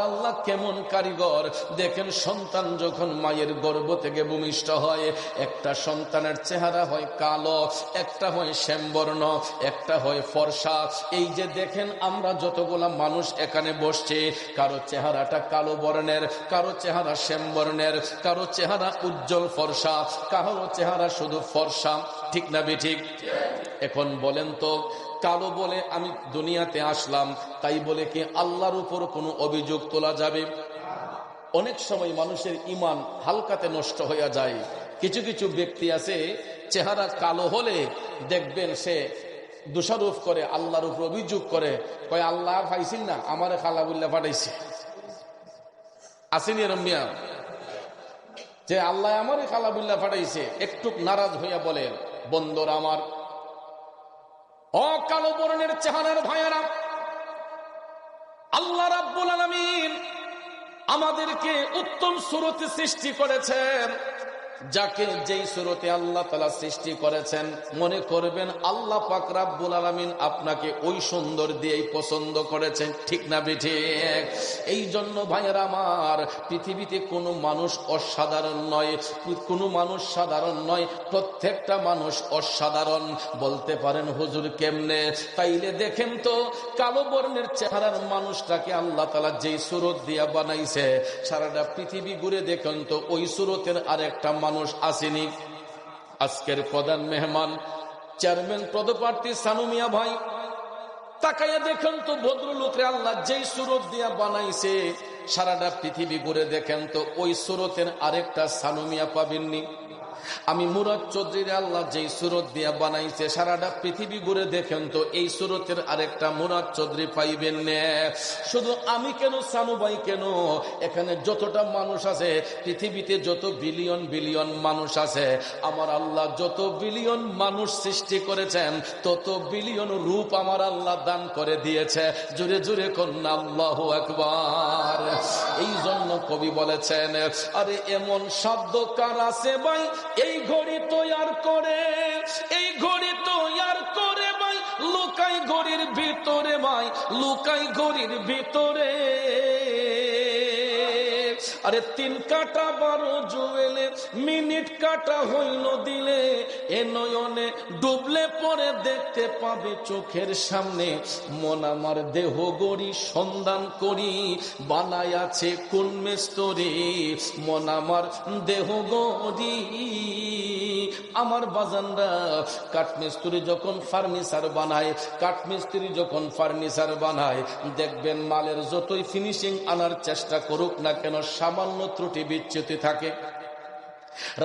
আল্লাহ কেমন কারিগর দেখেন। সন্তান যখন মায়ের গর্ভ থেকে ভূমিষ্ঠ হয়, একটা সন্তানের চেহারা হয় কালো, একটা হয় শ্যামবর্ণ, একটা হয় ফর্সা। এই যে দেখেন আমরা যতগুলা মানুষ এখানে বসছে, কারো চেহারাটা কালো বর্ণের, কারো চেহারা শ্যামবর্ণের, কারো চেহারা উজ্জ্বল ফর্সা, কারো চেহারা শুধু ফর্সা। ঠিক না বেঠিক? এখন বলেন তো, কালো বলে আমি দুনিয়াতে আসলাম, তাই বলে কি আল্লাহর উপর কোনো অভিযোগ তোলা যাবে? অনেক সময় মানুষের ঈমান হালকাতে নষ্ট হয়ে যায়। কিছু কিছু ব্যক্তি আছে, চেহারা কালো হলে দেখবেন সে দোষারোপ করে, আল্লাহর উপর অভিযোগ করে, কয় আল্লাহ পাইছেন না, আমারে খালাবুল্লাহ পাঠাইছে। আসেনি রম্যা যে আল্লাহ আমারে খালাবুল্লাহ পাঠাইছে? একটু নারাজ হইয়া বলেন, বন্দর আমার, ও কালো বর্ণের চেহারার ভাইয়েরা, আল্লাহ রাব্বুল আলামিন আমাদেরকে উত্তম সুরতে সৃষ্টি করেছেন। যাকে যেই সুরতে আল্লাহ তাআলা সৃষ্টি করেছেন, মনে করবেন আল্লাহ পাক রাব্বুল আলামিন আপনাকে ওই সুন্দর দিয়েই পছন্দ করেছেন। ঠিক না বেঠিক? এই জন্য ভাইয়েরা আমার, পৃথিবীতে কোনো মানুষ অসাধারণ নয়, কোনো মানুষ সাধারণ নয়, প্রত্যেকটা মানুষ অসাধারণ। বলতে পারেন হুজুর কেমনে? তাইলে দেখেন তো, কালো বর্ণের চেহারার মানুষটাকে আল্লাহ তাআলা যেই সুরত দিয়া বানাইছে, সারাটা পৃথিবী ঘুরে দেখেন তো ওই সুরতের আরেকটা মানুষ আসেনি। আজকের প্রধান মেহমান চেয়ারম্যান পদপ্রার্থী সানু মিয়া ভাই, তাকাইয়া দেখেন তো ভদ্রলোকরে আল্লাহ যেই সুরত দিয়া বানাইছে, সারাটা পৃথিবী ঘুরে দেখেন তো ওই সুরতের আরেকটা সানু মিয়া পাবেননি। আমি মুরাদ চৌধুরীর আল্লাহ যেই সুরত দিয়া বানাইছে, সারাটা পৃথিবী ঘুরে দেখেন তো এই সুরতের আরেকটা মুরাদ চৌধুরী পাইবেন না। শুধু আমি কেন, সানু ভাই কেন, এখানে যতটা মানুষ আছে, পৃথিবীতে যত বিলিয়ন বিলিয়ন মানুষ আছে, আমার আল্লাহ যত বিলিয়ন মানুষ সৃষ্টি করেছেন, তত বিলিয়ন রূপ আমার আল্লাহ দান করে দিয়েছে। জোরে জোরে কন্যা আল্লাহু আকবার। এই জন্য কবি বলেছেন, আরে এমন শব্দ কার আছে ভাই এই ঘড়ি তৈয়ার করে, এই ঘড়ি তৈয়ার করে ভাই, লুকাই ঘড়ির ভিতরে ভাই, লুকাই ঘড়ির ভিতরে। আরে 3 কাটা 12 জুয়েলে, মিনিট কাটা হইল দিলে, এ নয়নে ডুবলে পরে দেখতে পাবে চোখের সামনে। মন আমার দেহ গড়ি সন্ধান করি, বানাই আছে কোন মিস্ত্রি, মন আমার দেহ গড়ি। আমার বাজানরা, কাঠমিস্ত্রি যখন ফার্নিচার বানায়, কাঠমিস্ত্রি যখন ফার্নিচার বানায়, দেখবেন মালের যতই ফিনিশিং আনার চেষ্টা করুক না কেন, সামান্য ত্রুটি বিচ্যুতি থাকে।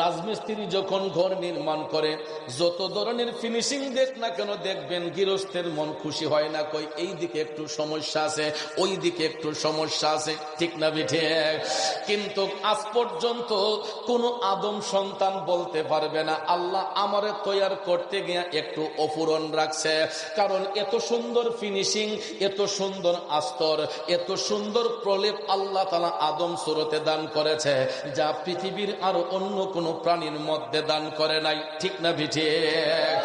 রাজমিস্ত্রি যখন ঘর নির্মাণ করে, যত ধরনের ফিনিশিং দেখ না কেন, দেখবেন গৃহস্থের মন খুশি হয় না, কই এই দিকে একটু সমস্যা আছে, ওই দিকে একটু সমস্যা আছে। ঠিক না বেঠিক? কিন্তু আজ পর্যন্ত কোন আদম সন্তান বলতে পারবে না আল্লাহ আমারে তৈয়ার করতে গিয়ে একটু অপূরণ রাখছে। কারণ এত সুন্দর ফিনিশিং, এত সুন্দর আস্তর, এত সুন্দর প্রলেপ আল্লাহ তাআলা আদম সুরতে দান করেছে, যা পৃথিবীর আর অন্য কোন প্রাণীর মধ্যে দান করে নাই। ঠিক না বেঠিক?